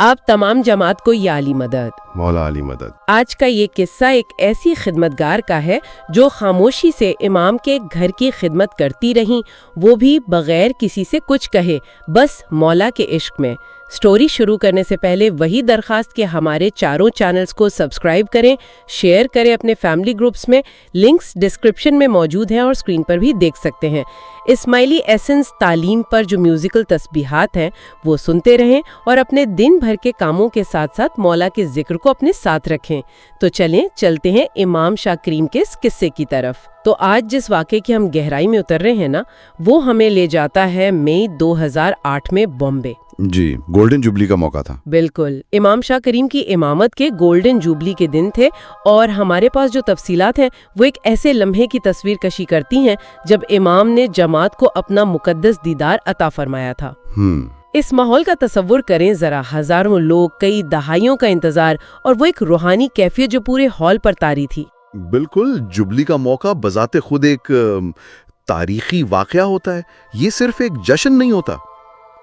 آپ تمام جماعت کو یا علی مدد، مولا علی مدد۔ آج کا یہ قصہ ایک ایسی خدمتگار کا ہے جو خاموشی سے امام کے گھر کی خدمت کرتی رہیں، وہ بھی بغیر کسی سے کچھ کہے، بس مولا کے عشق میں۔ سٹوری شروع کرنے سے پہلے وہی درخواست کہ ہمارے چاروں چینلز کو سبسکرائب کریں، شیئر کریں اپنے فیملی گروپس میں، لنکس ڈسکرپشن میں موجود ہیں اور اسکرین پر بھی دیکھ سکتے ہیں۔ اسماعیلی ایسنس تعلیم پر جو میوزیکل تسبیحات ہیں وہ سنتے رہیں اور اپنے دن بھر کے کاموں کے ساتھ ساتھ مولا کے ذکر کو اپنے ساتھ رکھیں۔ تو چلتے ہیں امام شاہ کریم کے اس قصے کی طرف۔ تو آج جس واقعے کی ہم گہرائی میں اتر رہے ہیں نا، وہ ہمیں لے جاتا ہے مئی 2008 میں بامبے۔ جی، گولڈن جوبلی کا موقع تھا۔ بالکل، امام شاہ کریم کی امامت کے گولڈن جوبلی کے دن تھے، اور ہمارے پاس جو تفصیلات ہیں وہ ایک ایسے لمحے کی تصویر کشی کرتی ہیں جب امام نے جماعت کو اپنا مقدس دیدار عطا فرمایا تھا۔ اس ماحول کا تصور کریں ذرا، ہزاروں لوگ، کئی دہائیوں کا انتظار، اور وہ ایک روحانی کیفیت جو پورے ہال پر طاری تھی۔ بالکل، جبلی کا موقع بذات خود ایک تاریخی واقعہ ہوتا ہے۔ یہ صرف ایک جشن نہیں ہوتا،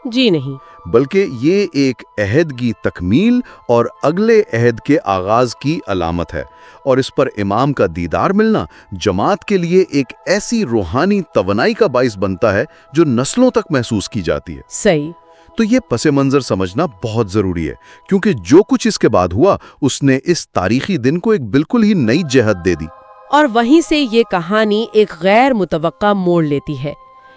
جی نہیں، بلکہ یہ ایک عہد کی تکمیل اور اگلے عہد کے آغاز کی علامت ہے، اور اس پر امام کا دیدار ملنا جماعت کے لیے ایک ایسی روحانی توانائی کا باعث بنتا ہے جو نسلوں تک محسوس کی جاتی ہے۔ صحیح۔ تو یہ پس منظر سمجھنا بہت ضروری ہے، کیونکہ جو کچھ اس کے بعد ہوا اس نے اس تاریخی دن کو ایک بالکل ہی نئی جہت دے دی۔ اور وہیں سے یہ کہانی ایک غیر متوقع موڑ لیتی ہے۔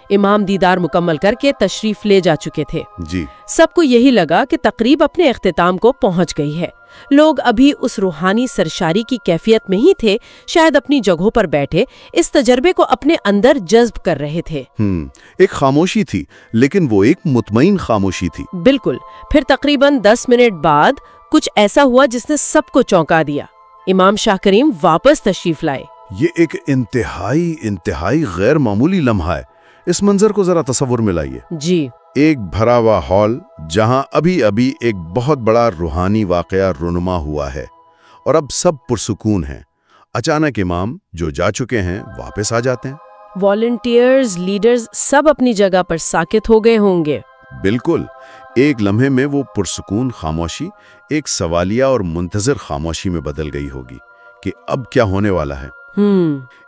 امام دیدار مکمل کر کے تشریف لے جا چکے تھے۔ جی، سب کو یہی لگا کہ تقریب اپنے اختتام کو پہنچ گئی ہے۔ لوگ ابھی اس روحانی سرشاری کی کیفیت میں ہی تھے، شاید اپنی جگہوں پر بیٹھے اس تجربے کو اپنے اندر جذب کر رہے تھے۔ ایک خاموشی تھی، لیکن وہ ایک مطمئن خاموشی تھی۔ بالکل۔ پھر تقریباً 10 منٹ بعد کچھ ایسا ہوا جس نے سب کو چونکا دیا۔ امام شاہ کریم واپس تشریف لائے۔ یہ ایک انتہائی غیر معمولی لمحہ ہے۔ اس منظر کو ذرا تصور میں لائیے۔ جی، ایک بھرا ہوا ہال جہاں ابھی ایک بہت بڑا روحانی واقعہ رونما ہوا ہے، اور اب سب پرسکون ہیں۔ اچانک امام جو جا چکے ہیں واپس آ جاتے ہیں۔ والنٹیئرز، لیڈرز سب اپنی جگہ پر ساکت ہو گئے ہوں گے۔ بالکل، ایک لمحے میں وہ پرسکون خاموشی ایک سوالیہ اور منتظر خاموشی میں بدل گئی ہوگی کہ اب کیا ہونے والا ہے۔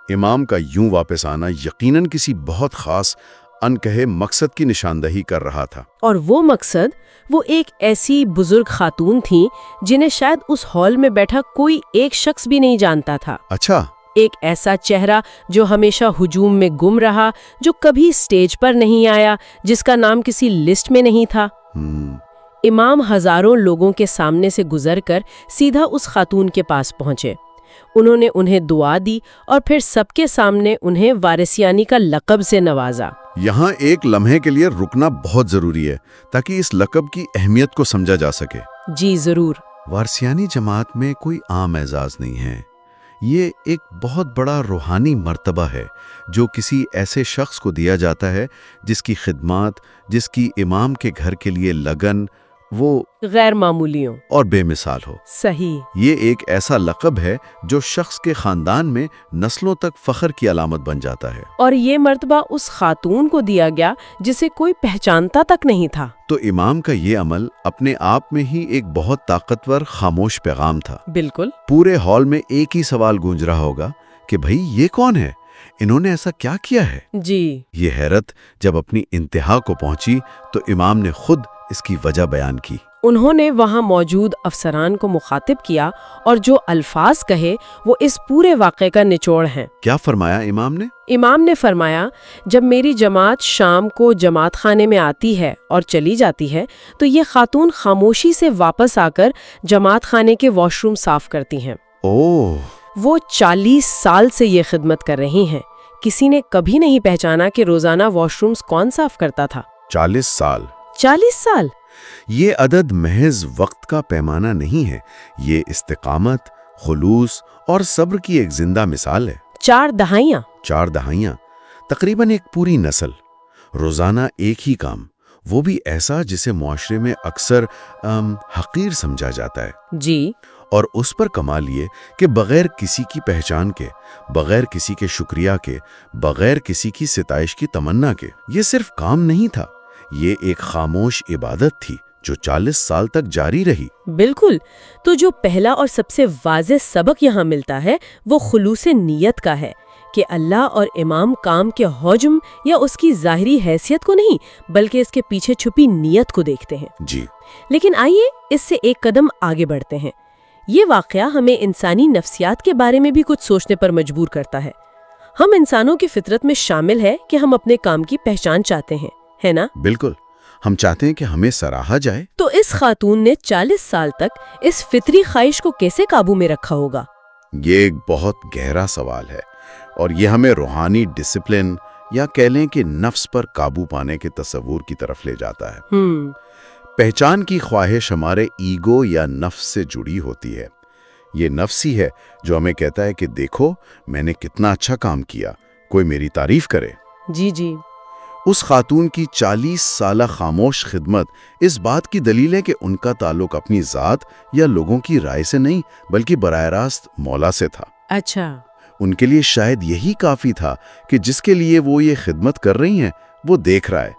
امام کا یوں واپس آنا یقیناً کسی بہت خاص انکہے مقصد کی نشاندہی کر رہا تھا۔ اور وہ مقصد، وہ ایک ایسی بزرگ خاتون تھیں جنہیں شاید اس ہال میں بیٹھا کوئی ایک شخص بھی نہیں جانتا تھا۔ اچھا، ایک ایسا چہرہ جو ہمیشہ ہجوم میں گم رہا، جو کبھی سٹیج پر نہیں آیا، جس کا نام کسی لسٹ میں نہیں تھا۔ امام ہزاروں لوگوں کے سامنے سے گزر کر سیدھا اس خاتون کے پاس پہنچے۔ انہوں نے انہیں دعا دی اور پھر سب کے سامنے انہیں وارثیانی کا لقب سے نوازا۔ یہاں ایک لمحے کے لیے رکنا بہت ضروری ہے تاکہ اس لقب کی اہمیت کو سمجھا جا سکے۔ جی ضرور۔ وارثیانی جماعت میں کوئی عام اعزاز نہیں ہے، یہ ایک بہت بڑا روحانی مرتبہ ہے جو کسی ایسے شخص کو دیا جاتا ہے جس کی خدمات، جس کی امام کے گھر کے لیے لگن، وہ غیر معمولی ہو اور بے مثال ہو۔ صحیح۔ یہ ایک ایسا لقب ہے جو شخص کے خاندان میں نسلوں تک فخر کی علامت بن جاتا ہے۔ اور یہ مرتبہ اس خاتون کو دیا گیا جسے کوئی پہچانتا تک نہیں تھا۔ تو امام کا یہ عمل اپنے آپ میں ہی ایک بہت طاقتور خاموش پیغام تھا۔ بالکل۔ پورے ہال میں ایک ہی سوال گونج رہا ہوگا کہ بھئی یہ کون ہے؟ انہوں نے ایسا کیا کیا ہے؟ جی۔ یہ حیرت جب اپنی انتہا کو پہنچی تو امام نے خود اس کی وجہ بیان کی۔ انہوں نے وہاں موجود افسران کو مخاطب کیا اور جو الفاظ کہے وہ اس پورے واقعے کا نچوڑ ہیں۔ کیا فرمایا امام نے؟ امام نے فرمایا، جب میری جماعت شام کو جماعت خانے میں آتی ہے اور چلی جاتی ہے تو یہ خاتون خاموشی سے واپس آ کر جماعت خانے کے واش روم صاف کرتی ہیں۔ وہ 40 سال سے یہ خدمت کر رہی ہیں۔ کسی نے کبھی نہیں پہچانا کہ روزانہ واش رومز کون صاف کرتا تھا۔ 40 سال! 40 سال! یہ عدد محض وقت کا پیمانہ نہیں ہے، یہ استقامت، خلوص اور صبر کی ایک زندہ مثال ہے۔ 4 دہائیاں! 4 دہائیاں، تقریباً ایک پوری نسل، روزانہ ایک ہی کام، وہ بھی ایسا جسے معاشرے میں اکثر حقیر سمجھا جاتا ہے۔ جی۔ اور اس پر کمال یہ کہ بغیر کسی کی پہچان کے، بغیر کسی کے شکریہ کے، بغیر کسی کی ستائش کی تمنا کے۔ یہ صرف کام نہیں تھا، یہ ایک خاموش عبادت تھی جو 40 سال تک جاری رہی۔ بالکل، تو جو پہلا اور سب سے واضح سبق یہاں ملتا ہے وہ خلوص نیت کا ہے کہ اللہ اور امام کام کے حجم یا اس کی ظاہری حیثیت کو نہیں بلکہ اس کے پیچھے چھپی نیت کو دیکھتے ہیں۔ جی، لیکن آئیے اس سے ایک قدم آگے بڑھتے ہیں۔ یہ واقعہ ہمیں انسانی نفسیات کے بارے میں بھی کچھ سوچنے پر مجبور کرتا ہے۔ ہم انسانوں کی فطرت میں شامل ہے کہ ہم اپنے کام کی پہچان چاہتے ہیں، ہے نا؟ بالکل، ہم چاہتے ہیں کہ ہمیں سراہا جائے۔ تو اس خاتون نے 40 سال تک اس فطری خواہش کو کیسے قابو میں رکھا ہوگا؟ یہ ایک بہت گہرا سوال ہے، اور یہ ہمیں روحانی ڈسپلن یا کہہ لیں کہ نفس پر قابو پانے کے تصور کی طرف لے جاتا ہے۔ پہچان کی خواہش ہمارے ایگو یا نفس سے جڑی ہوتی ہے۔ یہ نفس ہی ہے جو ہمیں کہتا ہے کہ دیکھو میں نے کتنا اچھا کام کیا، کوئی میری تعریف کرے۔ جی جی، اس خاتون کی 40 سالہ خاموش خدمت اس بات کی دلیل ہے کہ ان کا تعلق اپنی ذات یا لوگوں کی رائے سے نہیں بلکہ براہ راست مولا سے تھا۔ اچھا، ان کے لیے شاید یہی کافی تھا کہ جس کے لیے وہ یہ خدمت کر رہی ہیں وہ دیکھ رہا ہے۔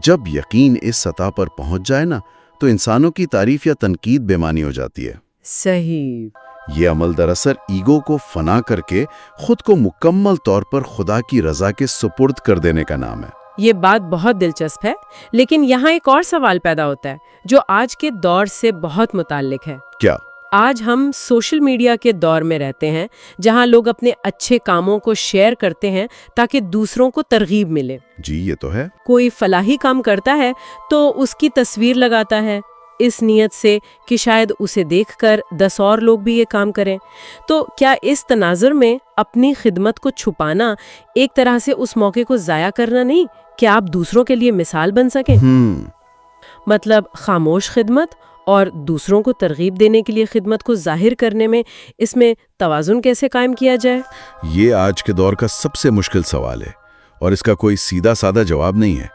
جب یقین اس سطح پر پہنچ جائے نا تو انسانوں کی تعریف یا تنقید بے معنی ہو جاتی ہے۔ صحیح۔ یہ عمل دراصل ایگو کو فنا کر کے خود کو مکمل طور پر خدا کی رضا کے سپرد کر دینے کا نام ہے۔ یہ بات بہت دلچسپ ہے، لیکن یہاں ایک اور سوال پیدا ہوتا ہے جو آج کے دور سے بہت متعلق ہے۔ کیا؟ آج ہم سوشل میڈیا کے دور میں رہتے ہیں جہاں لوگ اپنے اچھے کاموں کو شیئر کرتے ہیں تاکہ دوسروں کو ترغیب ملے۔ جی یہ تو ہے۔ کوئی فلاحی کام کرتا ہے تو اس کی تصویر لگاتا ہے اس نیت سے کہ شاید اسے دیکھ کر 10 اور لوگ بھی یہ کام کریں۔ تو کیا اس تناظر میں اپنی خدمت کو چھپانا ایک طرح سے اس موقع کو ضائع کرنا نہیں کہ آپ دوسروں کے لیے مثال بن سکیں؟ مطلب خاموش خدمت اور دوسروں کو ترغیب دینے کے لیے خدمت کو ظاہر کرنے میں اس میں توازن کیسے قائم کیا جائے؟ یہ آج کے دور کا سب سے مشکل سوال ہے اور اس کا کوئی سیدھا سادہ جواب نہیں ہے۔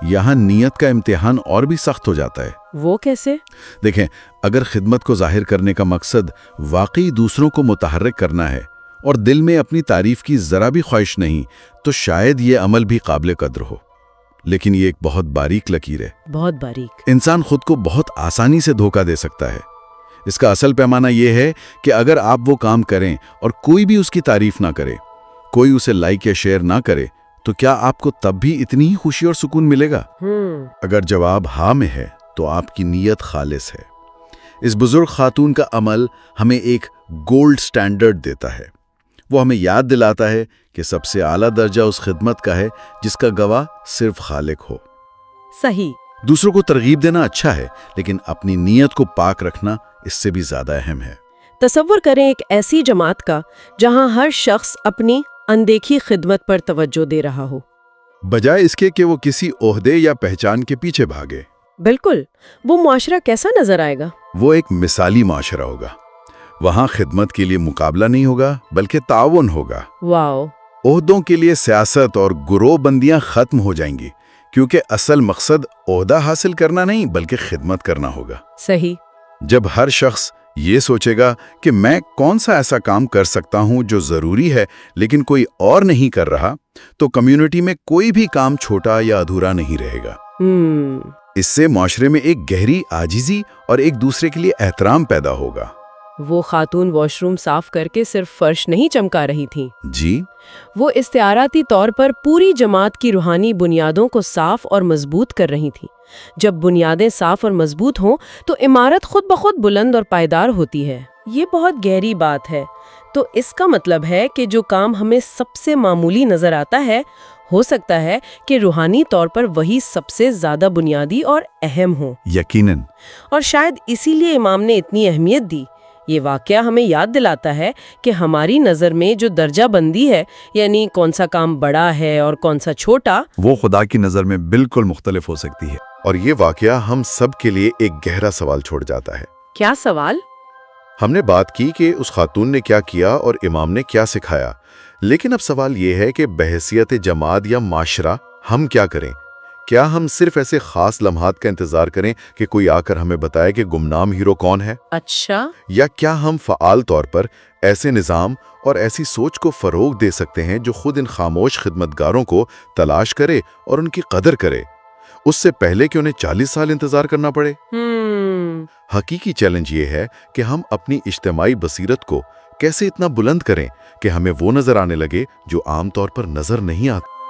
یہاں نیت کا امتحان اور بھی سخت ہو جاتا ہے۔ وہ کیسے؟ دیکھیں، اگر خدمت کو ظاہر کرنے کا مقصد واقعی دوسروں کو متحرک کرنا ہے اور دل میں اپنی تعریف کی ذرا بھی خواہش نہیں تو شاید یہ عمل بھی قابل قدر ہو، لیکن یہ ایک بہت باریک لکیر ہے۔ بہت باریک۔ انسان خود کو بہت آسانی سے دھوکہ دے سکتا ہے۔ اس کا اصل پیمانہ یہ ہے کہ اگر آپ وہ کام کریں اور کوئی بھی اس کی تعریف نہ کرے، کوئی اسے لائک یا شیئر نہ کرے، تو کیا آپ کو تب بھی اتنی ہی خوشی اور سکون ملے گا؟ اگر جواب ہاں میں ہے تو آپ کی نیت خالص ہے۔ اس بزرگ خاتون کا عمل ہمیں ایک گولڈ سٹینڈرڈ دیتا ہے۔ وہ ہمیں یاد دلاتا ہے کہ سب سے اعلیٰ درجہ اس خدمت کا ہے جس کا گواہ صرف خالق ہو۔ صحیح۔ دوسروں کو ترغیب دینا اچھا ہے، لیکن اپنی نیت کو پاک رکھنا اس سے بھی زیادہ اہم ہے۔ تصور کریں ایک ایسی جماعت کا جہاں ہر شخص اپنی اندیکھی خدمت پر توجہ دے رہا ہو، بجائے اس کے کہ وہ کسی عہدے یا پہچان کے پیچھے بھاگے۔ بالکل، وہ معاشرہ کیسا نظر آئے گا؟ وہ ایک مثالی معاشرہ ہوگا۔ وہاں خدمت کے لیے مقابلہ نہیں ہوگا بلکہ تعاون ہوگا۔ واو! عہدوں کے لیے سیاست اور گروہ بندیاں ختم ہو جائیں گی، کیونکہ اصل مقصد عہدہ حاصل کرنا نہیں بلکہ خدمت کرنا ہوگا۔ صحیح۔ جب ہر شخص یہ سوچے گا کہ میں کون سا ایسا کام کر سکتا ہوں جو ضروری ہے لیکن کوئی اور نہیں کر رہا، تو کمیونٹی میں کوئی بھی کام چھوٹا یا ادھورا نہیں رہے گا۔ اس سے معاشرے میں ایک گہری عاجزی اور ایک دوسرے کے لیے احترام پیدا ہوگا۔ وہ خاتون واش روم صاف کر کے صرف فرش نہیں چمکا رہی تھی، جی، وہ استعاراتی طور پر پوری جماعت کی روحانی بنیادوں کو صاف اور مضبوط کر رہی تھی۔ جب بنیادیں صاف اور مضبوط ہوں تو عمارت خود بخود بلند اور پائیدار ہوتی ہے۔ یہ بہت گہری بات ہے۔ تو اس کا مطلب ہے کہ جو کام ہمیں سب سے معمولی نظر آتا ہے، ہو سکتا ہے کہ روحانی طور پر وہی سب سے زیادہ بنیادی اور اہم ہو۔ یقیناً۔ اور شاید اسی لیے امام نے اتنی اہمیت دی۔ یہ واقعہ ہمیں یاد دلاتا ہے کہ ہماری نظر میں جو درجہ بندی ہے، یعنی کون سا کام بڑا ہے اور کون سا چھوٹا، وہ خدا کی نظر میں بالکل مختلف ہو سکتی ہے۔ اور یہ واقعہ ہم سب کے لیے ایک گہرا سوال چھوڑ جاتا ہے۔ کیا سوال؟ ہم نے بات کی کہ اس خاتون نے کیا کیا اور امام نے کیا سکھایا، لیکن اب سوال یہ ہے کہ بحیثیت جماعت یا معاشرہ ہم کیا کریں؟ کیا ہم صرف ایسے خاص لمحات کا انتظار کریں کہ کوئی آ کر ہمیں بتائے کہ گمنام ہیرو کون ہے؟ اچھا۔ یا کیا ہم فعال طور پر ایسے نظام اور ایسی سوچ کو فروغ دے سکتے ہیں جو خود ان خاموش خدمتگاروں کو تلاش کرے اور ان کی قدر کرے، اس سے پہلے کہ انہیں 40 سال انتظار کرنا پڑے۔ حقیقی چیلنج یہ ہے کہ ہم اپنی اجتماعی بصیرت کو کیسے اتنا بلند کریں کہ ہمیں وہ نظر آنے لگے جو عام طور پر نظر نہیں آتا۔